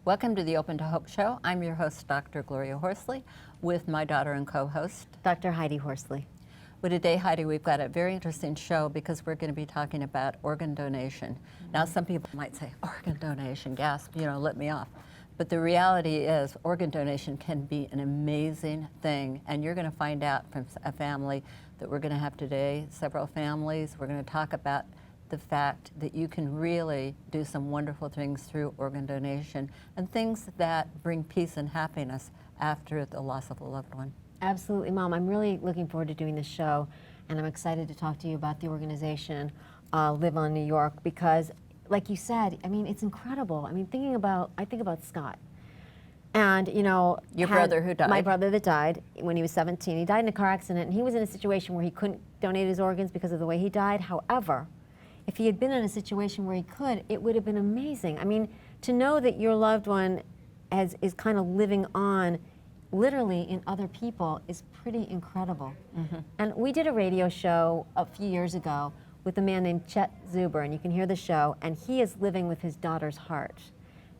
Welcome to the Open to Hope Show. I'm your host, Dr. Gloria Horsley, with my daughter and co-host, Dr. Heidi Horsley. Well, today, Heidi, we've got a very interesting show because we're going to be talking about organ donation. Now, some people might say, organ donation, gasp, let me off. But the reality is organ donation can be an amazing thing, and you're going to find out from a family that we're going to have today, several families. We're going to talk about the fact that you can really do some wonderful things through organ donation and things that bring peace and happiness after the loss of a loved one. Absolutely, Mom. I'm really looking forward to doing this show, and I'm excited to talk to you about the organization Live on New York because, like you said, I mean, it's incredible. I mean, I think about Scott. And, Your brother who died. My brother that died when he was 17. He died in a car accident, and he was in a situation where he couldn't donate his organs because of the way he died. However, if he had been in a situation where he could, it would have been amazing. I mean, to know that your loved one is kind of living on literally in other people is pretty incredible. Mm-hmm. And we did a radio show a few years ago with a man named Chet Zuber, and you can hear the show, and he is living with his daughter's heart.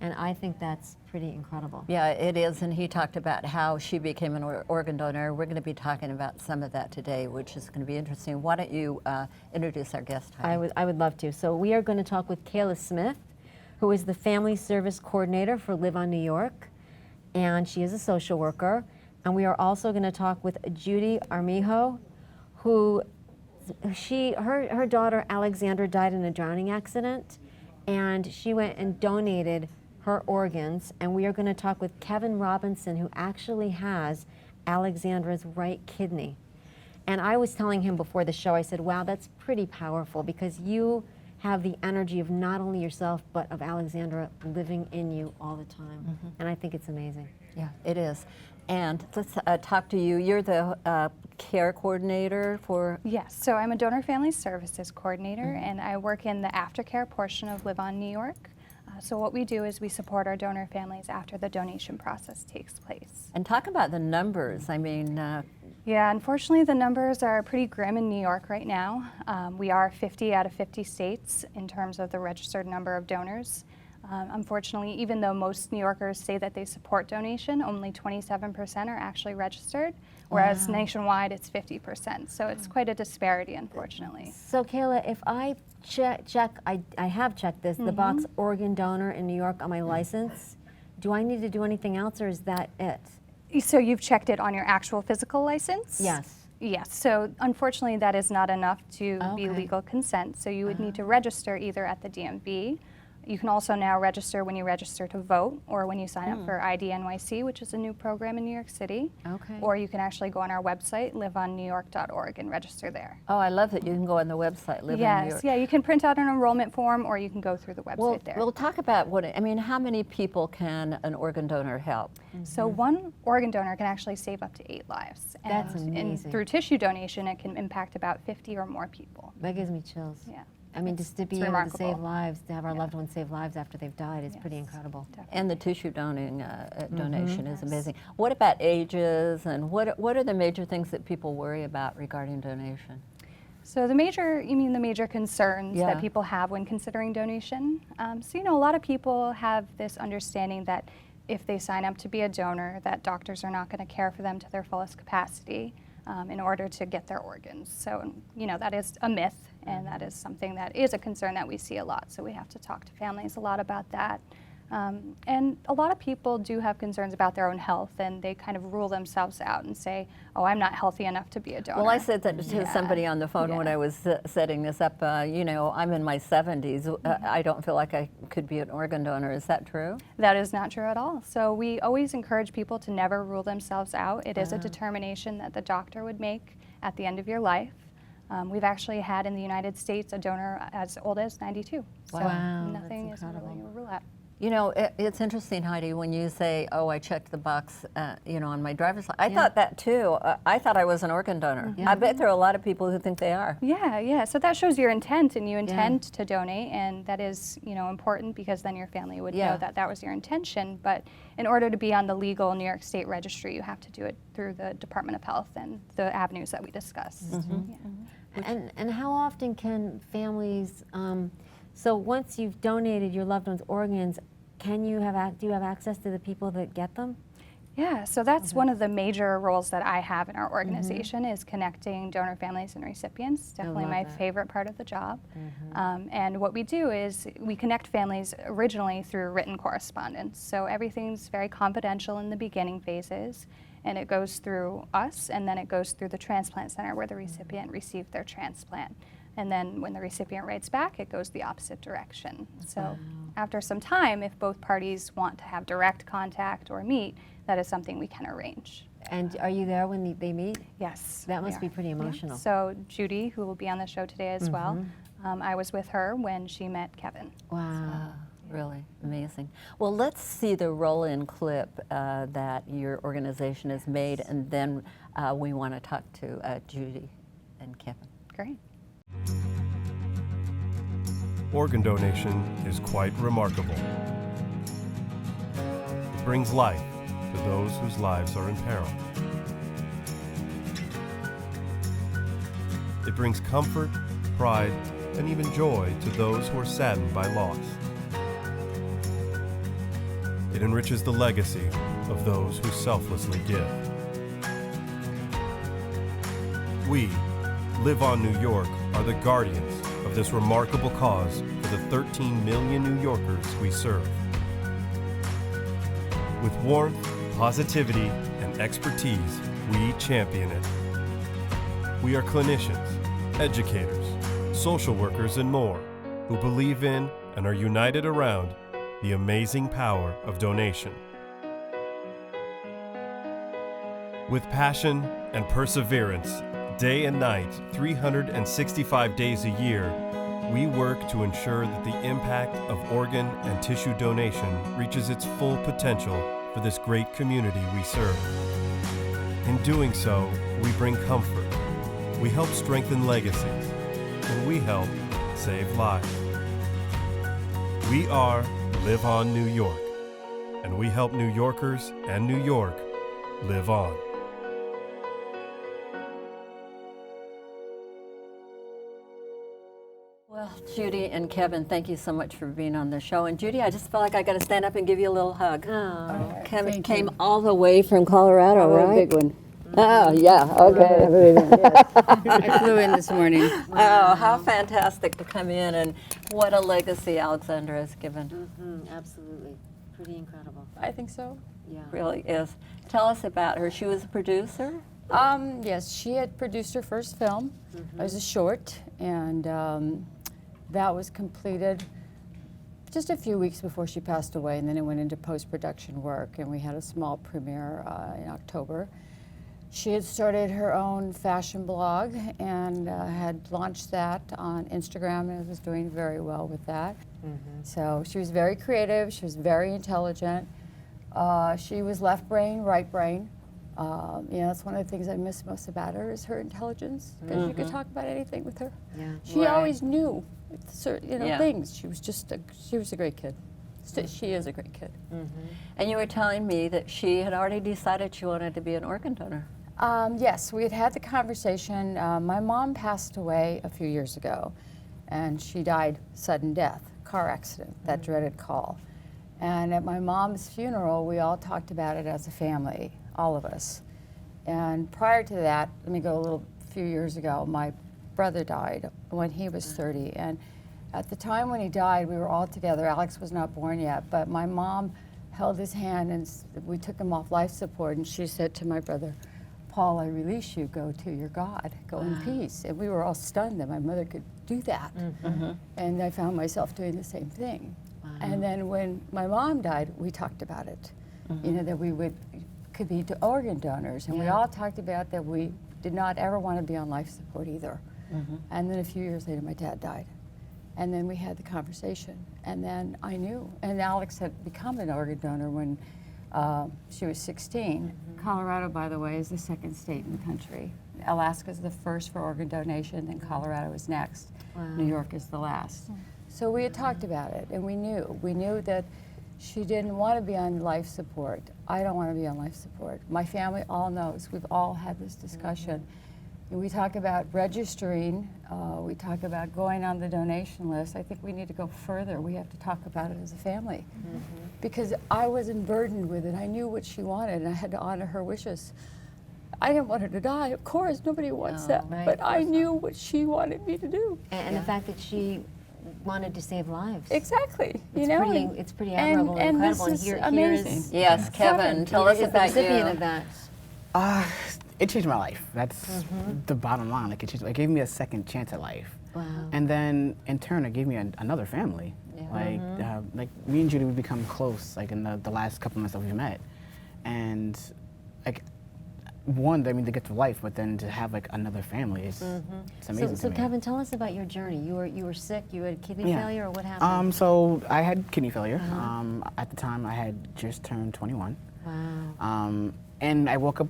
And I think that's pretty incredible. Yeah, it is, and he talked about how she became an organ donor. We're going to be talking about some of that today, which is going to be interesting. Why don't you introduce our guest, Heidi? I would love to. So we are going to talk with Kayla Smith, who is the Family Service Coordinator for Live on New York, and she is a social worker. And we are also going to talk with Judy Armijo, who her daughter Alexandra died in a drowning accident, and she went and donated her organs, and we are going to talk with Kevin Robinson, who actually has Alexandra's right kidney. And I was telling him before the show, I said, wow, that's pretty powerful because you have the energy of not only yourself, but of Alexandra living in you all the time. Mm-hmm. And I think it's amazing. Yeah, it is. And let's talk to you. You're the care coordinator for... Yes, so I'm a Donor Family Services Coordinator, mm-hmm. and I work in the aftercare portion of Live on New York. So what we do is we support our donor families after the donation process takes place. And talk about the numbers. I mean... Yeah, unfortunately the numbers are pretty grim in New York right now. We are 50 out of 50 states in terms of the registered number of donors. Unfortunately, even though most New Yorkers say that they support donation, only 27% are actually registered, whereas nationwide it's 50%. So it's quite a disparity, unfortunately. So Kayla, if I I have checked this, the box organ donor in New York on my license, do I need to do anything else or is that it? So you've checked it on your actual physical license? Yes. Yes, so unfortunately that is not enough to be legal consent. So you would need to register either at the DMV. You can also now register when you register to vote or when you sign up for IDNYC, which is a new program in New York City. Okay. Or you can actually go on our website, liveonnewyork.org, and register there. Oh, I love that you can go on the website, Live on New York. Yes, yeah, you can print out an enrollment form or you can go through the website there. We'll talk about how many people can an organ donor help? Mm-hmm. So one organ donor can actually save up to 8 lives. That's amazing. And through tissue donation, it can impact about 50 or more people. That gives me chills. Yeah. I mean, just to be able to save lives, to have our loved ones save lives after they've died is pretty incredible. Definitely. And the tissue donation is amazing. What about ages, and what are the major things that people worry about regarding donation? So the major concerns that people have when considering donation? So a lot of people have this understanding that if they sign up to be a donor, that doctors are not going to care for them to their fullest capacity in order to get their organs. So, that is a myth, and that is something that is a concern that we see a lot. So we have to talk to families a lot about that. And a lot of people do have concerns about their own health, and they kind of rule themselves out and say, oh, I'm not healthy enough to be a donor. Well, I said that to somebody on the phone when I was setting this up. I'm in my 70s. I don't feel like I could be an organ donor. Is that true? That is not true at all. So we always encourage people to never rule themselves out. It is a determination that the doctor would make at the end of your life. We've actually had in the United States a donor as old as 92. So nothing is really a rule out. It's interesting, Heidi, when you say, oh, I checked the box, on my driver's license. I thought that too. I thought I was an organ donor. I bet there are a lot of people who think they are. Yeah. So that shows your intent, and you intend to donate, and that is, important because then your family would know that that was your intention. But in order to be on the legal New York State registry, you have to do it through the Department of Health and the avenues that we discussed. And how often can families, so once you've donated your loved one's organs, do you have access to the people that get them? Yeah, so that's one of the major roles that I have in our organization is connecting donor families and recipients. Definitely my favorite part of the job. And what we do is we connect families originally through written correspondence. So everything's very confidential in the beginning phases, and it goes through us, and then it goes through the transplant center where the recipient received their transplant. And then when the recipient writes back, it goes the opposite direction. So after some time, if both parties want to have direct contact or meet, that is something we can arrange. And are you there when they meet? Yes. That we must be are. pretty emotional. Yeah. So Judy, who will be on the show today as well, I was with her when she met Kevin. Wow. Really amazing. Well, let's see the roll-in clip that your organization has made, and then we want to talk to Judy and Kevin. Great. Organ donation is quite remarkable. It brings life to those whose lives are in peril. It brings comfort, pride, and even joy to those who are saddened by loss. It enriches the legacy of those who selflessly give. We, Live On New York, are the guardians of this remarkable cause for the 13 million New Yorkers we serve. With warmth, positivity, and expertise, we champion it. We are clinicians, educators, social workers, and more who believe in and are united around the amazing power of donation. With passion and perseverance, day and night, 365 days a year, we work to ensure that the impact of organ and tissue donation reaches its full potential for this great community we serve. In doing so, we bring comfort, we help strengthen legacies, and we help save lives. We are Live On New York, and we help New Yorkers and New York live on. Well, Judy and Kevin, thank you so much for being on the show. And Judy, I just felt like I got to stand up and give you a little hug. Oh, Kevin came all the way from Colorado, right? A big one. Oh, yeah, okay. I flew in this morning. Oh, how fantastic to come in, and what a legacy Alexandra has given. absolutely. Pretty incredible. I think so. Yeah. Really is. Tell us about her. She was a producer? Yes, she had produced her first film. It was a short, and that was completed just a few weeks before she passed away, and then it went into post-production work, and we had a small premiere in October. She had started her own fashion blog and had launched that on Instagram and was doing very well with that. So she was very creative, she was very intelligent. She was left brain, right brain. That's one of the things I miss most about her is her intelligence, because you could talk about anything with her. Yeah. She always knew certain Yeah. things. She was just she was a great kid. She is a great kid. And you were telling me that she had already decided she wanted to be an organ donor. Yes, we had the conversation. My mom passed away a few years ago, and she died sudden death, car accident, that dreaded call. And at my mom's funeral, we all talked about it as a family, all of us. And prior to that, let me go a few years ago, my brother died when he was 30. And at the time when he died, we were all together. Alex was not born yet, but my mom held his hand and we took him off life support, and she said to my brother, "Paul, I release you, go to your God, go in peace." And we were all stunned that my mother could do that. And I found myself doing the same thing. And then when my mom died, we talked about it, that we could be organ donors. And we all talked about that we did not ever want to be on life support either. And then a few years later, my dad died. And then we had the conversation. And then I knew. And Alex had become an organ donor when she was 16. Colorado, by the way, is the second state in the country. Alaska is the first for organ donation, then Colorado is next. New York is the last. So we had talked about it, and we knew. We knew that she didn't want to be on life support. I don't want to be on life support. My family all knows. We've all had this discussion. And we talk about registering. We talk about going on the donation list. I think we need to go further. We have to talk about it as a family. because I wasn't burdened with it. I knew what she wanted, and I had to honor her wishes. I didn't want her to die, of course, nobody wants that, right, but I knew what she wanted me to do. And the fact that she wanted to save lives. Exactly, you It's know. pretty, it's pretty admirable and incredible. This is here amazing. is Yes, Kevin, tell us the about recipient you. of that. It changed my life. That's the bottom line. Like it gave me a second chance at life. Wow. And then in turn, it gave me another family. Like me and Judy, we become close. Like in the last couple months that we met, and like one, I mean, to get to life, but then to have like another family is it's amazing. So to me. Kevin, tell us about your journey. You were sick. You had kidney failure, or what happened? So I had kidney failure. At the time, I had just turned 21. Wow. And I woke up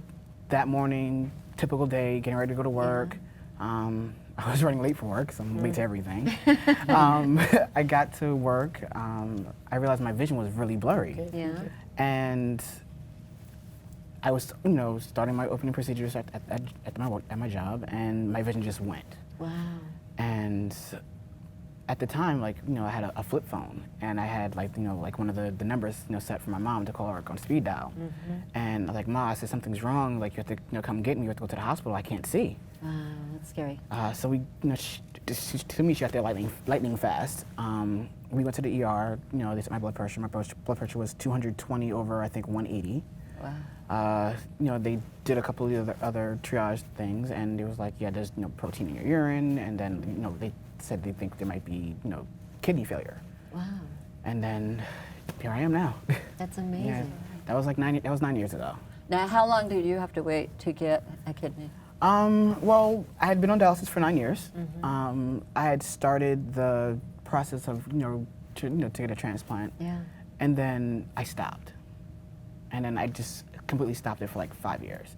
that morning, typical day, getting ready to go to work. I was running late for work, so I'm late to everything. I got to work. I realized my vision was really blurry. Yeah. And I was, starting my opening procedures at my job, and my vision just went. Wow. And at the time, I had a flip phone, and I had like one of the numbers, set for my mom to call her on speed dial. And I was like, Ma, I said something's wrong. Like you have to, come get me. You have to go to the hospital. I can't see. Wow, that's scary. So we, to me, she got there lightning fast. We went to the ER. They took my blood pressure. My blood pressure was 220 over, I think, 180. Wow. They did a couple of other triage things, and it was like, yeah, there's protein in your urine, and then they said they think there might be kidney failure. Wow. And then here I am now. That's amazing. Yeah, that was like 9 years ago. Now, how long did you have to wait to get a kidney? Well, I had been on dialysis for 9 years. I had started the process of to get a transplant. Yeah. And then I stopped. And then I just completely stopped it for like 5 years.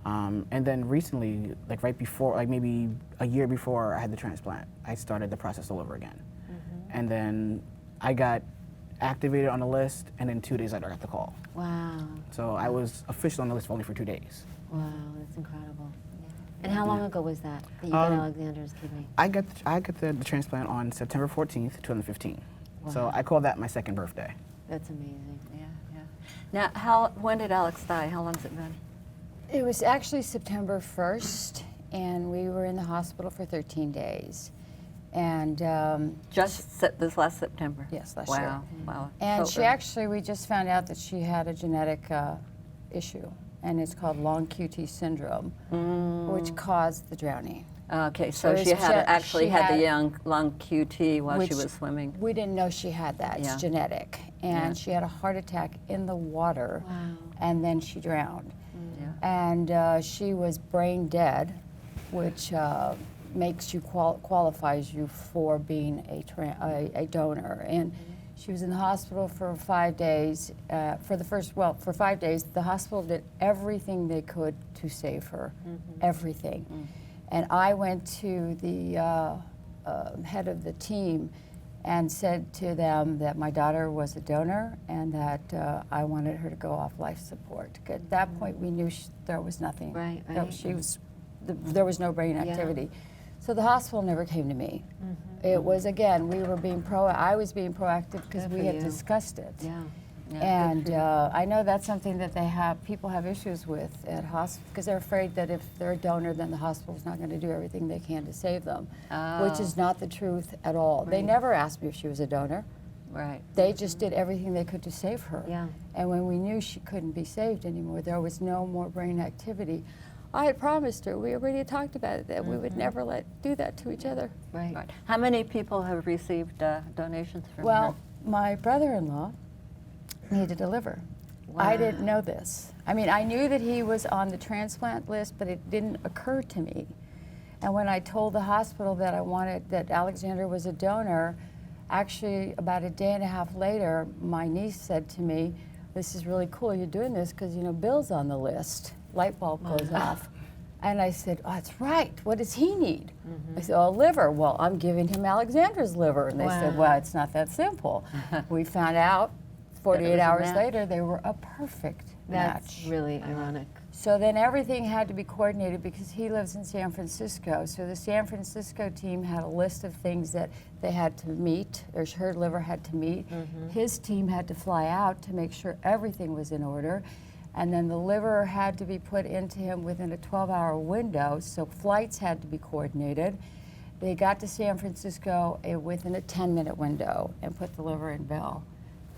And then recently, like right before, like maybe a year before I had the transplant, I started the process all over again. And then I got activated on the list, and then 2 days later I got the call. Wow. So I was officially on the list only for 2 days. Wow, that's incredible. And how long ago was that you got Alexander's kidney? I got the transplant on September 14th, 2015. So I call that my second birthday. That's amazing. Yeah. Now, when did Alex die? How long's it been? It was actually September 1st, and we were in the hospital for 13 days. And Just this last September? yes, last Wow. year. Wow. And So she early. actually, we just found out that she had a genetic issue, and it's called long QT syndrome, which caused the drowning. Okay, so So she it's had actually she had the had- long QT while she which was swimming. We didn't know she had that. It's Yeah. genetic. And she had a heart attack in the water, Wow. and then she drowned. Yeah. And she was brain dead, which makes you qualifies you for being a donor. And she was in the hospital for 5 days. For 5 days, the hospital did everything they could to save her, everything. And I went to the head of the team and said to them that my daughter was a donor and that I wanted her to go off life support. At that point, we knew there was nothing. Right, That right. there was no brain activity. So the hospital never came to me. It was, again, I was being proactive because Good we for had you. discussed it. Yeah. And I know that's something that people have issues with at hospitals because they're afraid that if they're a donor, then the hospital's not going to do everything they can to save them, which is not the truth at all. They never asked me if she was a donor. Right. They just did everything they could to save her. Yeah. And when we knew she couldn't be saved anymore, there was no more brain activity. I had promised her, we already talked about it, that we would never do that to each other. Right. Right. How many people have received donations from Well, her? my brother-in-law needed a liver. I didn't know this. I mean, I knew that he was on the transplant list, but it didn't occur to me. And when I told the hospital that Alexander was a donor, actually about a day and a half later, my niece said to me, "This is really cool you're doing this because, Bill's on the list." Light bulb goes off. And I said, "Oh, that's right. What does he need?" I said, "Oh, liver." "Well, I'm giving him Alexander's liver." And they said, "Well, it's not that simple." We found out 48 was a hours match. later they were a perfect That's match. really ironic. So then everything had to be coordinated because he lives in San Francisco. So the San Francisco team had a list of things that they had to meet, or her liver had to meet. His team had to fly out to make sure everything was in order. And then the liver had to be put into him within a 12-hour window, so flights had to be coordinated. They got to San Francisco within a 10-minute window and put the liver in Bill.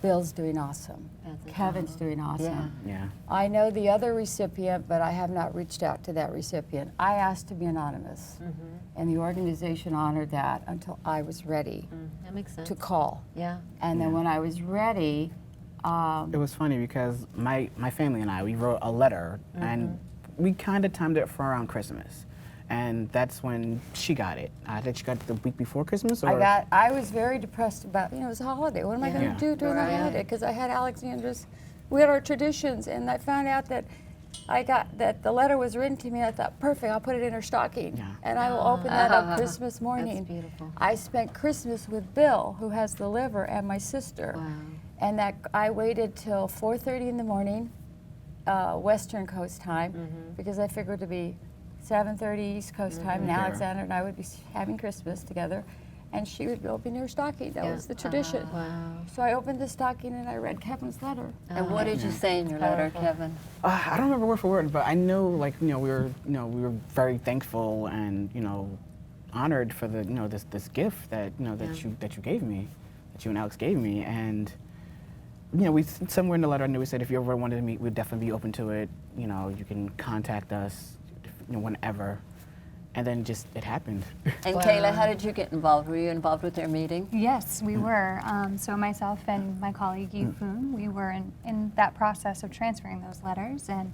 Bill's doing awesome. Kevin's doing awesome. Yeah. I know the other recipient, but I have not reached out to that recipient. I asked to be anonymous, and the organization honored that until I was ready That makes sense. to call. Yeah. And then when I was ready, It was funny because my family and I, we wrote a letter, and we kind of timed it for around Christmas. And that's when she got it. I think she got it the week before Christmas, or? I was very depressed about, it was a holiday. What am I going Yeah. to do during the holiday? Because I had Alexandra's, we had our traditions, and I found out that that the letter was written to me, and I thought, perfect, I'll put it in her stocking. Yeah. And I will open that up Christmas morning. That's beautiful. I spent Christmas with Bill, who has the liver, and my sister. Wow. And that I waited till 4:30 in the morning, Western Coast time, because I figured to be 7:30 East Coast time, and There. Alexandra and I would be having Christmas together, and she would open her stocking. That was the tradition. Wow. So I opened the stocking and I read Kevin's letter. And what did you say in your letter, Kevin? I don't remember word for word, but I know, like, we were very thankful and, honored for the, this gift that, that you gave me, that you and Alex gave me. And, we, somewhere in the letter, I knew we said, if you ever wanted to meet, we'd definitely be open to it. You can contact us, whenever. And then just, it happened. And Kayla, how did you get involved? Were you involved with their meeting? Yes, we were. So myself and my colleague Yifun, we were in that process of transferring those letters. And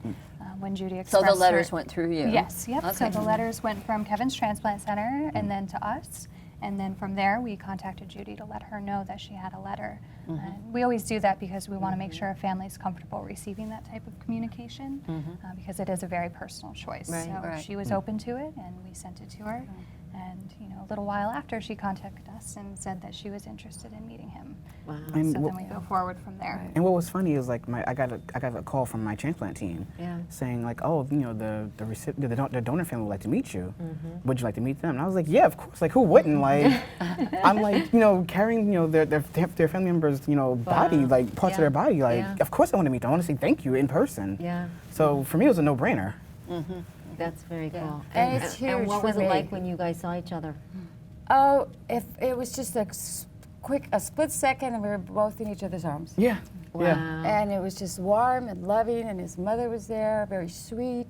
when Judy So expressed the letters her, went through you? Yes, yep. So Okay. the letters went from Kevin's Transplant Center and then to us. And then from there, we contacted Judy to let her know that she had a letter. And we always do that because we want to make sure a family's comfortable receiving that type of communication because it is a very personal choice. Right, so right. she was open to it, and we sent it to her. And a little while after, she contacted us and said that she was interested in meeting him. Wow. And So what- then we go forward from there. And what was funny is, like, I got a call from my transplant team Yeah. saying, like, oh, the donor family would like to meet you. Would you like to meet them? And I was like, yeah, of course. Like, who wouldn't? Like, I'm like, carrying, their family members, body, like parts of their body. Like, Yeah. of course I want to meet them. I want to say thank you in person. Yeah. So for me, it was a no-brainer. That's very cool. And it's And huge what for was it me. like when you guys saw each other? Oh, if it was just a split second, and we were both in each other's arms. Yeah. Yeah. Wow. And it was just warm and loving, and his mother was there, very sweet.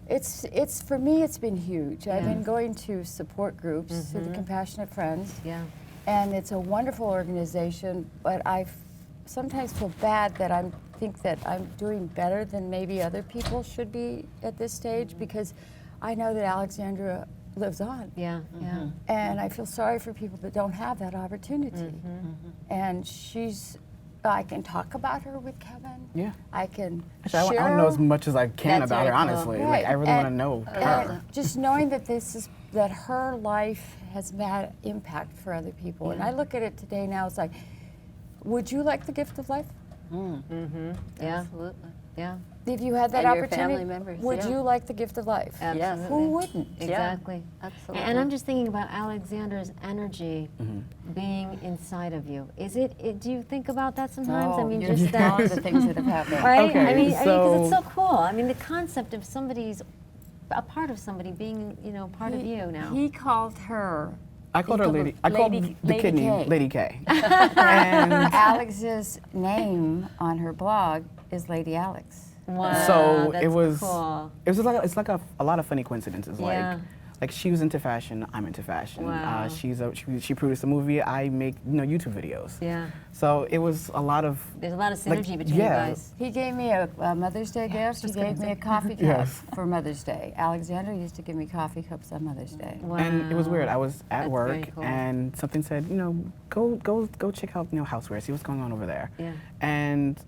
It's for me, it's been huge. I've been going to support groups through the Compassionate Friends, Yeah. and it's a wonderful organization, but I sometimes feel bad that I think that I'm doing better than maybe other people should be at this stage, because I know that Alexandra lives on. Yeah. Yeah. And I feel sorry for people that don't have that opportunity. And I can talk about her with Kevin. Yeah. I can Actually, share. I don't know as much as I can That's about her, very cool. honestly. Right. Like, I really want to And- know and her. just knowing that that her life has had impact for other people. And I look at it today now, it's like, would you like the gift of life? Yeah. Absolutely. Yeah. If you had that And your opportunity, family members, would yeah. you like the gift of life? Yes. Who wouldn't? Exactly. Absolutely. And I'm just thinking about Alexander's energy being inside of you. Is it? Do you think about that sometimes? I mean, you're just that. telling the things that have happened. Right? Okay, I mean, because it's so- so cool. I mean, the concept of somebody's a part of somebody being, part of you now. He called her. I called her Lady. I called the Lady kidney K. Lady K. And Alex's name on her blog is Lady Alex. Wow, so that's it was. cool. It was like a lot of funny coincidences. Yeah. Like she was into fashion. I'm into fashion. Wow. She produced a movie. I make YouTube videos. Yeah. So it was a lot of. There's a lot of Like, synergy between yeah. you guys. He gave me a Mother's Day gift. He gave me a coffee cup Yes. for Mother's Day. Alexandra used to give me coffee cups on Mother's Day. Wow. And it was weird. I was at That's work very cool. and something said, go check out Houseware, see what's going on over there. Yeah. And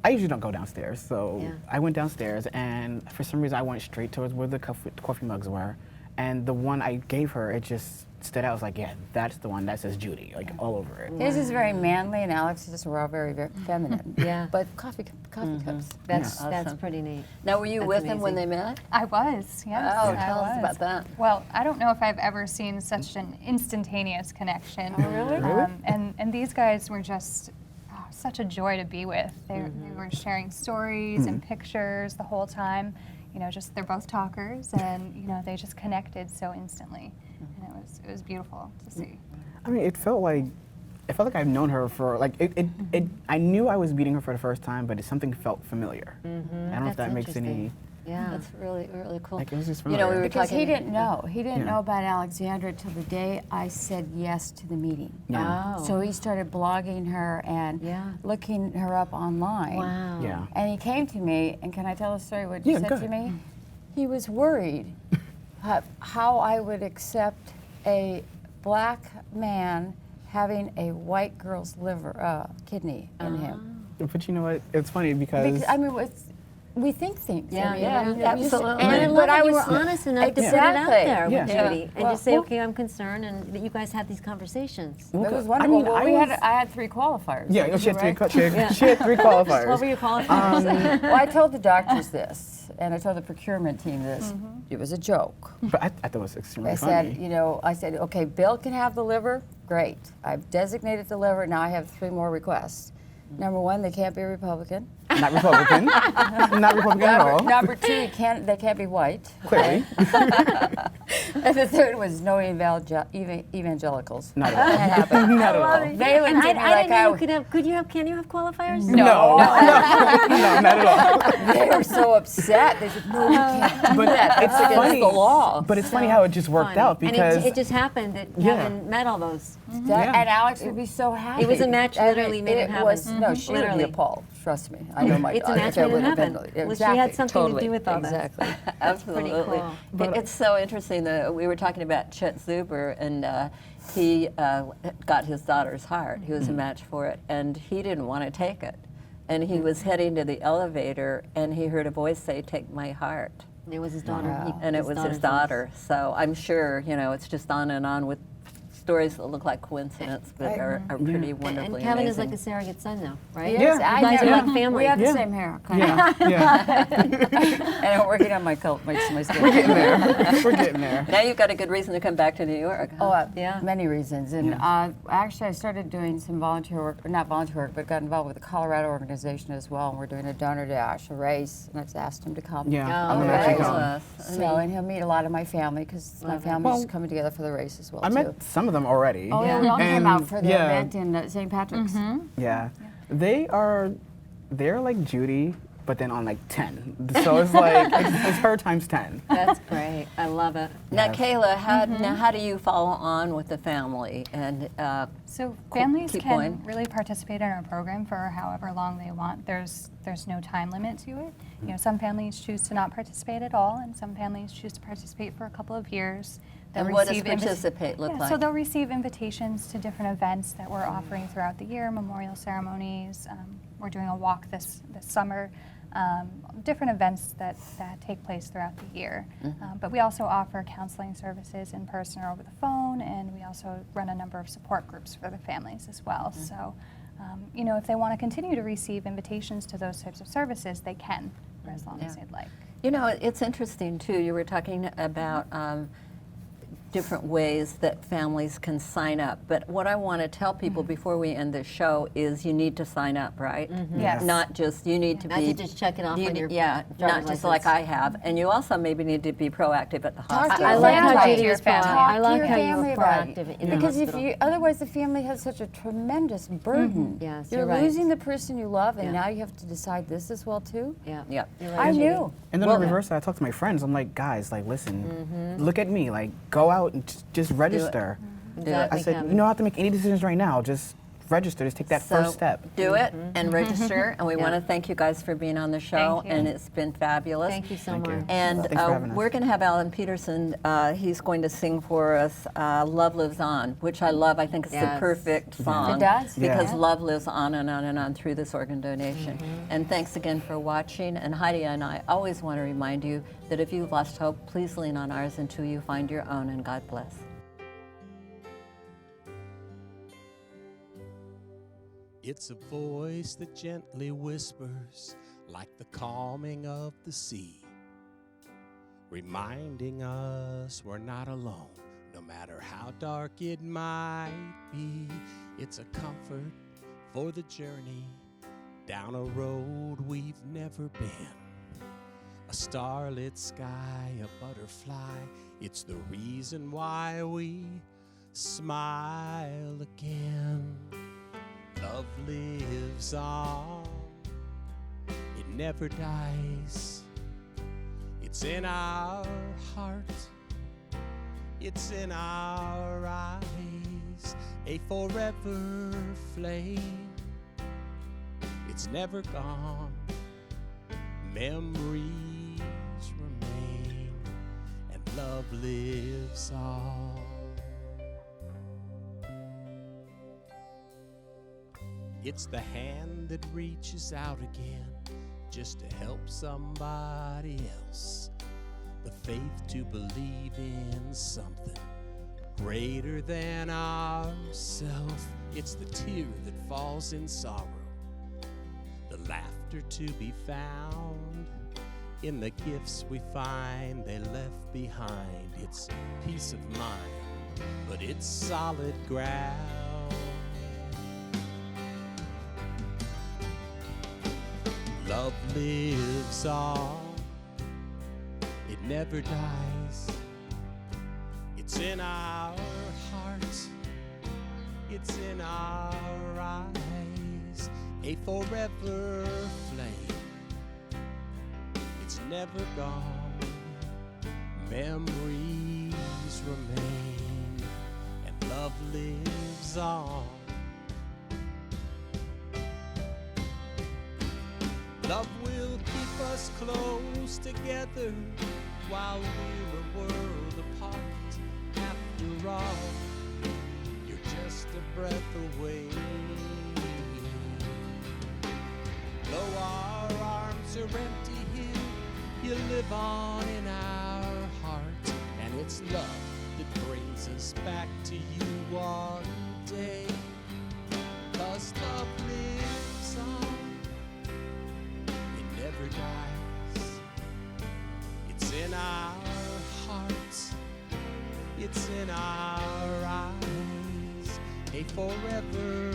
I usually don't go downstairs, so Yeah. I went downstairs, and for some reason I went straight towards where the coffee mugs were, And the one I gave her, it just stood out. I was like, yeah, that's the one that says Judy, like all over it. His is very manly, and Alex's were all very, very feminine. Yeah. But coffee cups. That's Yeah. that's Awesome. pretty neat. Now, were you That's with them when amazing. they met? I was, yes. Oh, I tell us was. about that. Well, I don't know if I've ever seen such an instantaneous connection. really? And these guys were just such a joy to be with. They were sharing stories and pictures the whole time. You know, just they're both talkers, and you know, they just connected so instantly, and it was beautiful to see. I mean, it felt like I've known her for like I knew I was meeting her for the first time, but something felt familiar. I don't know if That's that makes any. interesting. Yeah. That's really, really cool. Like, it was just You know, we familiar. were Because talking. he didn't know. He didn't Yeah. know about Alexandra till the day I said yes to the meeting. Yeah. Oh. So he started blogging her and Yeah. looking her up online. Wow. Yeah. And he came to me, and can I tell a story what he Yeah, said go to ahead. me? He was worried how I would accept a black man having a white girl's kidney in him. But you know what? It's funny because I mean, we think things. Yeah, I mean, yeah, you know, absolutely. And I but love that you were was- honest enough to put it Exactly. out there with Yeah. Judy and Well, just say, well- okay, I'm concerned, and that you guys had these conversations. It was I wonderful. mean, Well, I had 3 qualifiers. yeah, didn't she you, had three. right? She had 3 qualifiers. What were your qualifiers? Well, I told the doctors this, and I told the procurement team this. It was a joke. But I thought it was extremely I funny. said, I said, okay, Bill can have the liver. Great. I've designated the liver. Now I have 3 more requests. Number 1, they can't be Republican. Not Republican. Not Republican at all. Number 2, they can't be white. Clearly. And the 3rd was no evangelicals. Not at all. Can't happen. Not at all. They looked And at me I like didn't know you could have. Can you have qualifiers? No, no, not at all. They were so upset. They said, no, you can't do But that. it's That's against funny. the law. But it's funny how it just worked Fun. out because and it just happened that Yeah. Kevin met all those. That, Yeah. And Alex would be so happy. It was a match And literally made it happen. was, No, she would Literally. be appalled. Trust me. I know my It's a daughter. match That made would in have heaven. been- Well, she had exactly, something to totally, do with all that. Exactly. Absolutely. pretty cool. It's so interesting that we were talking about Chet Zuber, and he got his daughter's heart. He was a match for it, and he didn't want to take it. And he was heading to the elevator, and he heard a voice say, "Take my heart." It was his daughter. And it was his daughter. So I'm sure, it's just on and on with stories that look like coincidence, but are pretty And wonderfully Kevin is amazing. like a surrogate son now, right? Yes, Yeah. I You guys are know. like family. We have the Yeah. same hair. Kind of. yeah, yeah. And I'm working on my skin. We're getting there. We're getting there. Now you've got a good reason to come back to New York. Oh, Yeah. many reasons. And actually, I started doing some volunteer work, or not volunteer work, but got involved with the Colorado organization as well. And we're doing a donor dash, a race, and I just asked him to come. Yeah, Oh, I'm gonna okay. actually come. Fabulous. So, and he'll meet a lot of my family because my family's Well, coming together for the race as well, I too. met some of them already. Oh, yeah, we all came And, out for the yeah, event in St. Patrick's. Yeah. They're like Judy, but then on like 10. So it's like, it's her times 10. That's great. I love it. Now, Kayla, how do you follow on with the family? And So families keep can going. really participate in our program for however long they want. There's no time limit to it. Some families choose to not participate at all, and some families choose to participate for a couple of years. They'll And what does receive invi- participate look Yeah, like? So they'll receive invitations to different events that we're offering throughout the year, memorial ceremonies. We're doing a walk this summer. Different events that take place throughout the year. But we also offer counseling services in person or over the phone, and we also run a number of support groups for the families as well. So, if they want to continue to receive invitations to those types of services, they can, for as long as they'd like. it's interesting too. You were talking about different ways that families can sign up. But what I want to tell people before we end this show is you need to sign up, right? Yes. Not just, you need to Not be. to just check it off you on need- your Yeah, driver's not just like license. I have. And you also maybe need to be proactive at the hospital. to I your like how family. Judy was Talk to proactive. your I like your how you family were about it. proactive in the Because hospital. otherwise the family has such a tremendous burden. Yes, you're you're right. losing the person you love, and Yeah. now you have to decide this as well too. Yeah. Yep. You're right, I Judy. knew. And then Well- on the reverse side, I talk to my friends. I'm like, guys, like, listen, look at me. Like, go out and just register. Exactly, I said, Kevin. you don't have to make any decisions right now. Just register. Just take that So first step. do it and register. And we Yeah. want to thank you guys for being on the show. Thank you. And it's been fabulous. Thank you so Thank you. much. And Thanks for having us. we're going to have Alan Peterson. He's going to sing for us Love Lives On, which I love. I think it's the Yes. perfect song. It does. Because Yeah. love lives on and on and on through this organ donation. And thanks again for watching. And Heidi and I always want to remind you that if you've lost hope, please lean on ours until you find your own, and God bless. It's a voice that gently whispers like the calming of the sea, reminding us we're not alone, no matter how dark it might be. It's a comfort for the journey down a road we've never been. A starlit sky, a butterfly, it's the reason why we smile again. Love lives on, it never dies. It's in our heart, it's in our eyes, a forever flame. It's never gone, memories remain, and love lives on. It's the hand that reaches out again just to help somebody else. The faith to believe in something greater than ourselves. It's the tear that falls in sorrow, the laughter to be found in the gifts we find they left behind. It's peace of mind, but it's solid ground. Love lives on, it never dies. It's in our hearts, it's in our eyes, a forever flame. It's never gone, memories remain, and love lives on. Love will keep us close together while we're a world apart. After all, you're just a breath away. Though our arms are empty here, you live on in our heart. And it's love that brings us back to you one day. 'Cause love lives on, never dies. It's in our hearts, it's in our eyes, a forever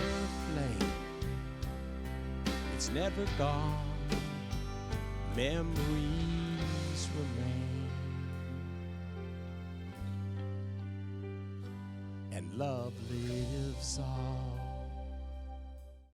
flame. It's never gone, memories remain, and love lives on.